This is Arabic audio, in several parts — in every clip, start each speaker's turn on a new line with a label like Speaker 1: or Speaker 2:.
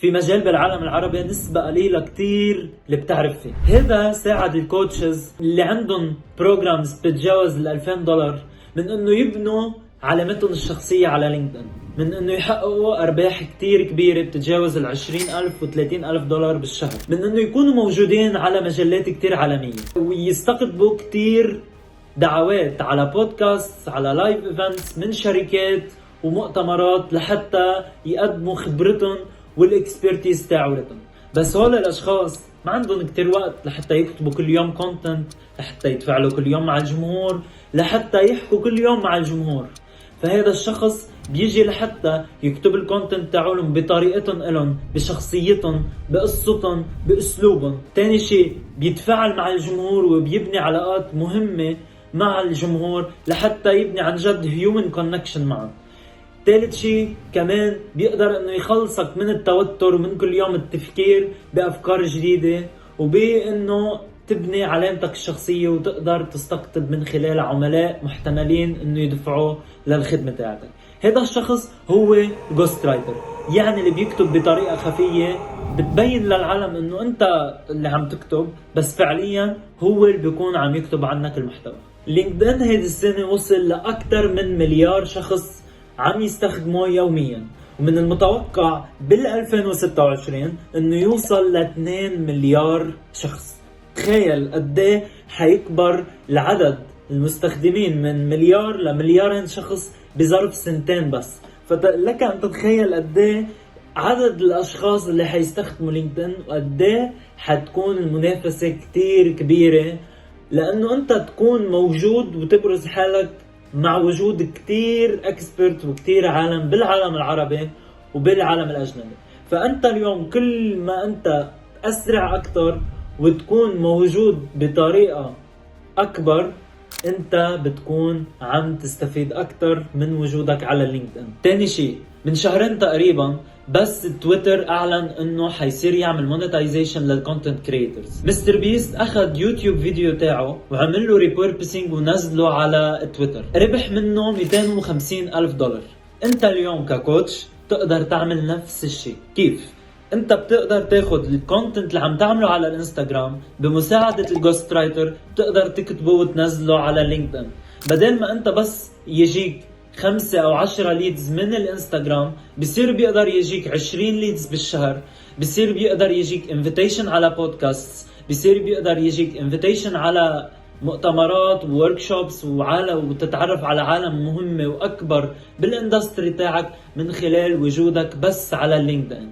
Speaker 1: في مجال بالعالم العربي نسبة قليلة كتير اللي بتعرف فيه. هذا ساعد الكوتشز اللي عندهم بروجرامز بتتجاوز $2000 من انه يبنوا علامتهم الشخصية على لينكدين، من انه يحققوا ارباح كتير كبيرة بتتجاوز $20,000 و$30,000 بالشهر، من انه يكونوا موجودين على مجلات كتير عالمية ويستقطبوا كتير دعوات على بودكاست، على لايف ايفنتس من شركات ومؤتمرات لحتى يقدموا خبرتهم والاكسبرتيز تاعولتهم. بس هول الاشخاص ما عندهم كتير وقت لحتى يكتبوا كل يوم كونتنت، لحتى يتفاعلوا كل يوم مع الجمهور، لحتى يحكوا كل يوم مع الجمهور. فهذا الشخص بيجي لحتى يكتب الكونتنت تاعولهم بطريقتهم إلهم، بشخصيتهم، بقصتهم، باسلوبهم. تاني شيء بيتفاعل مع الجمهور وبيبني علاقات مهمة مع الجمهور لحتى يبني عن جد هيومن كونكشن معهم. ثالث شيء كمان بيقدر انه يخلصك من التوتر ومن كل يوم التفكير بافكار جديدة، وبانه تبني علامتك الشخصية وتقدر تستقطب من خلال عملاء محتملين انه يدفعوا للخدمة تاعتك. هذا الشخص هو جوست رايتر، يعني اللي بيكتب بطريقة خفية بتبين للعالم انه انت اللي عم تكتب، بس فعليا هو اللي بيكون عم يكتب عنك المحتوى. لينكدين هذه السنة وصل لأكثر من مليار شخص عم يستخدموه يوميا، ومن المتوقع بال2026 انه يوصل ل 2 مليار شخص. تخيل قديه حيكبر العدد المستخدمين من مليار لمليارين شخص بظرف سنتين بس. فلك ان تتخيل قديه عدد الاشخاص اللي حيستخدموا لينكدين، وقديه حتكون المنافسة كتير كبيرة، لانه انت تكون موجود وتبرز حالك مع وجود كتير اكسبرت وكتير عالم بالعالم العربي وبالعالم الاجنبي. فانت اليوم كل ما انت اسرع اكتر وتكون موجود بطريقة اكبر، انت بتكون عم تستفيد اكتر من وجودك على لينكدين. تاني شيء، من شهرين تقريبا بس تويتر اعلن انه حيصير يعمل مونيتايزيشن للكونتنت كريترز. مستر بيست اخذ يوتيوب فيديو تاعه وعمل له ريبوربسينج ونزله على تويتر، ربح منه $250,000. انت اليوم ككوتش تقدر تعمل نفس الشيء. كيف؟ انت بتقدر تاخد الكونتنت اللي عم تعمله على الانستغرام بمساعدة الجوست رايتر، بتقدر تكتبه وتنزله على لينكدين. بدل ما انت بس يجيك 5 أو 10 ليدز من الانستغرام، بصير بيقدر يجيك 20 ليدز بالشهر، بصير بيقدر يجيك انفيتيشن على بودكاست، بصير بيقدر يجيك انفيتيشن على مؤتمرات ووركشوبس وتتعرف على عالم مهمة واكبر بالاندستري تاعك من خلال وجودك بس على لينكدين.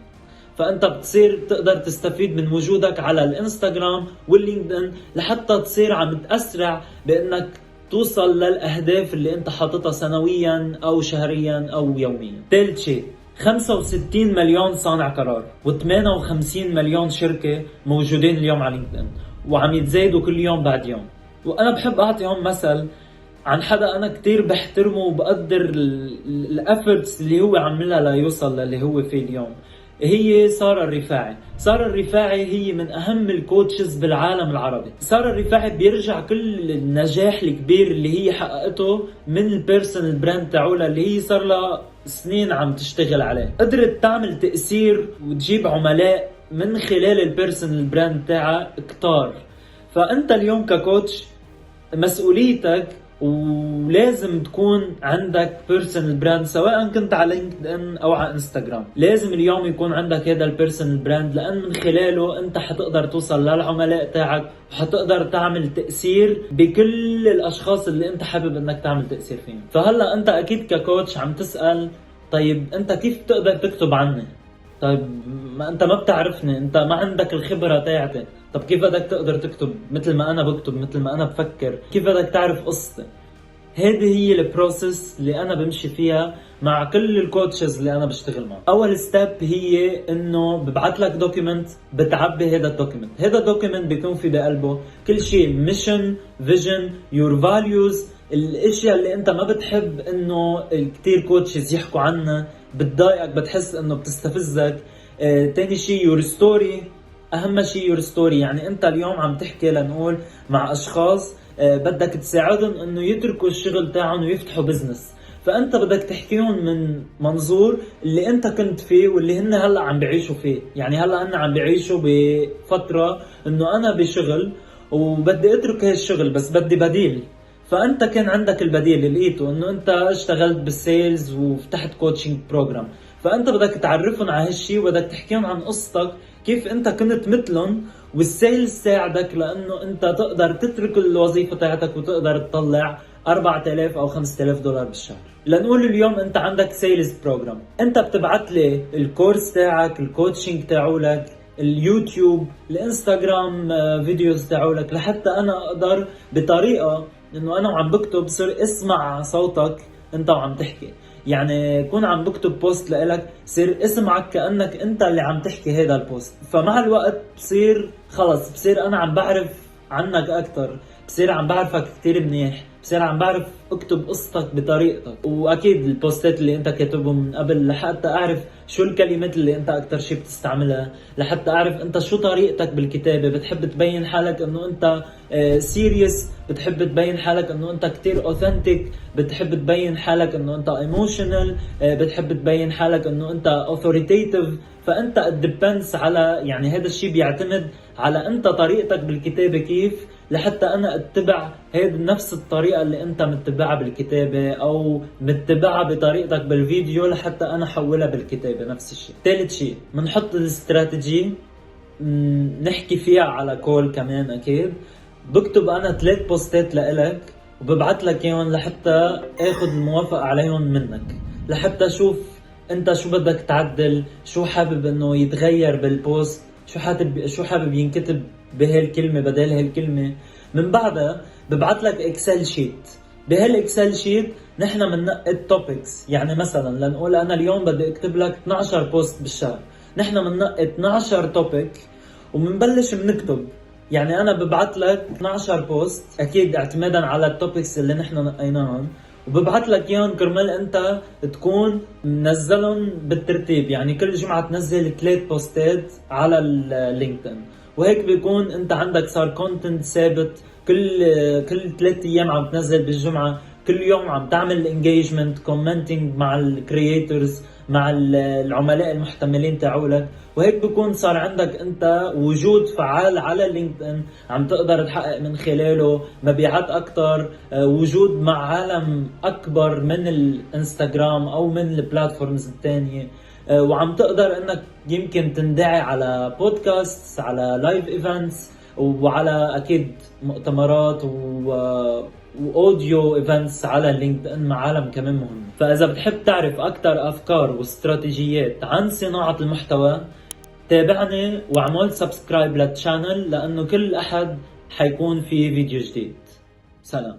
Speaker 1: فانت بتصير تقدر تستفيد من وجودك على الانستغرام واللينكدين لحتى تصير عم تأسرع بانك توصل للأهداف اللي انت حاططها سنويا او شهريا او يوميا. ثالث شيء، 65 مليون صانع قرار و58 مليون شركة موجودين اليوم على لينكدين وعم يتزايدوا كل يوم بعد يوم. وانا بحب اعطيهم مثل عن حدا انا كتير بحترمه وبقدر الافورتس اللي هو عملها ليوصل للي هو فيه اليوم. هي سارة الرفاعي. سارة الرفاعي هي من أهم الكوتشز بالعالم العربي. سارة الرفاعي بيرجع كل النجاح الكبير اللي هي حققته من البيرسونال براند تاعولها اللي هي صار لها سنين عم تشتغل عليه. قدرت تعمل تأثير وتجيب عملاء من خلال البيرسونال براند تاعها كتار. فأنت اليوم ككوتش مسؤوليتك ولازم تكون عندك بيرسونال براند، سواء كنت على لينكدين او على انستغرام. لازم اليوم يكون عندك هذا البيرسونال براند، لان من خلاله انت حتقدر توصل للعملاء تاعك وحتقدر تعمل تأثير بكل الاشخاص اللي انت حابب انك تعمل تأثير فيهم. فهلا انت اكيد ككوتش عم تسأل، طيب انت كيف بتقدر تكتب عني؟ طيب ما انت ما بتعرفني، انت ما عندك الخبرة تاعتي. طب كيف بدك تقدر تكتب مثل ما انا بكتب، مثل ما انا بفكر؟ كيف بدك تعرف قصتي؟ هذه هي البروسيس اللي انا بمشي فيها مع كل الكوتشز اللي انا بشتغل معهم. اول ستيب هي انه ببعث لك دوكيمنت، بتعبي هذا الدوكيمنت. هذا الدوكيمنت بيكون في بقلبه كل شيء، ميشن، فيجن، يور فاليوز، الاشياء اللي انت ما بتحب انه كتير كوتشز يحكوا عنها، بتضايقك، بتحس انه بتستفزك. تاني شيء يور ستوري. اهم شيء يور ستوري، يعني انت اليوم عم تحكي لنقول مع اشخاص بدك تساعدهم انه يتركوا الشغل تاعهم ويفتحوا بزنس. فانت بدك تحكيهم من منظور اللي انت كنت فيه واللي هن هلا عم بيعيشوا فيه. يعني هلا هن عم بيعيشوا بفترة انه انا بشغل وبدي اترك هالشغل بس بدي بديل، فانت كان عندك البديل اللي لقيته انه انت اشتغلت بالسيلز وفتحت كوتشنج بروجرام. فانت بدك تعرفهم على هالشيء وبدك تحكيهم عن قصتك كيف انت كنت مثلهم، والسيلز ساعدك لانه انت تقدر تترك الوظيفة تاعتك وتقدر تطلع 4000 او 5000 دولار بالشهر. لنقول اليوم انت عندك سيلز بروجرام، انت بتبعت لي الكورس تاعك، الكوتشنج تاعولك، اليوتيوب، الانستغرام فيديوز تاعولك، لحتى انا اقدر بطريقة انه انا وعم بكتب صير اسمع صوتك انت وعم تحكي. يعني كون عم بكتب بوست لإلك صير اسمعك كأنك انت اللي عم تحكي هيدا البوست. فمع الوقت بصير خلص، بصير انا عم بعرف عنك اكتر، بصير عم بعرفك كتير منيح، بصير عم بعرف اكتب قصتك بطريقتك. واكيد البوستات اللي انت كاتبهم من قبل لحتى اعرف شو الكلمات اللي انت اكتر شي بتستعملها، لحتى اعرف انت شو طريقتك بالكتابة. بتحب تبين حالك انه انت سيريس، بتحب تبين حالك انه انت كتير اوثنتيك، بتحب تبين حالك انه انت ايموشنال، بتحب تبين حالك انه انت اوثوريتيف. فانت ديبندس على، يعني هذا الشيء بيعتمد على انت طريقتك بالكتابة كيف، لحتى انا اتبع هيد نفس الطريقة اللي انت متبعها بالكتابة او متبعها بطريقتك بالفيديو، لحتى انا حولها بالكتابة نفس الشيء. ثالث شيء بنحط الاستراتيجي، نحكي فيها على كول كمان. اكيد بكتب انا 3 بوستات لإلك وببعت لك اياهم لحتى اخذ الموافقة عليهم منك، لحتى اشوف انت شو بدك تعدل، شو حابب انه يتغير بالبوست، شو حابب ينكتب بهالكلمة بدل هالكلمة. من بعدها ببعت لك اكسل شيت. بهالاكسل شيت نحن بننقي التوبكس. يعني مثلا لنقول انا اليوم بدي اكتب لك 12 بوست بالشهر، نحن بننقي 12 توبك وبنبلش بنكتب. يعني انا ببعت لك 12 بوست اكيد اعتمادا على التوبكس اللي نحن نقيناهم، وببعت لك اياهم كرمال انت تكون منزلهم بالترتيب. يعني كل جمعة تنزل 3 بوستات على اللينكدين، وهيك بيكون انت عندك صار كونتنت ثابت. كل 3 ايام عم تنزل بالجمعة، كل يوم عم تعمل انجيجمنت كومنتينج مع الكرييترز، مع العملاء المحتملين تاعولك. وهيك بيكون صار عندك انت وجود فعال على لينكدين، عم تقدر تحقق من خلاله مبيعات اكتر، وجود مع عالم اكبر من الانستغرام او من البلاتفورمز الثانيه، وعم تقدر انك يمكن تندعي على بودكاست، على لايف ايفنتس، وعلى اكيد مؤتمرات واوديو ايفنتس على لينكدين مع عالم كمان مهم. فاذا بتحب تعرف اكثر افكار واستراتيجيات عن صناعة المحتوى، تابعني واعمل سبسكرايب للشانل، لانه كل احد حيكون في فيديو جديد. سلام.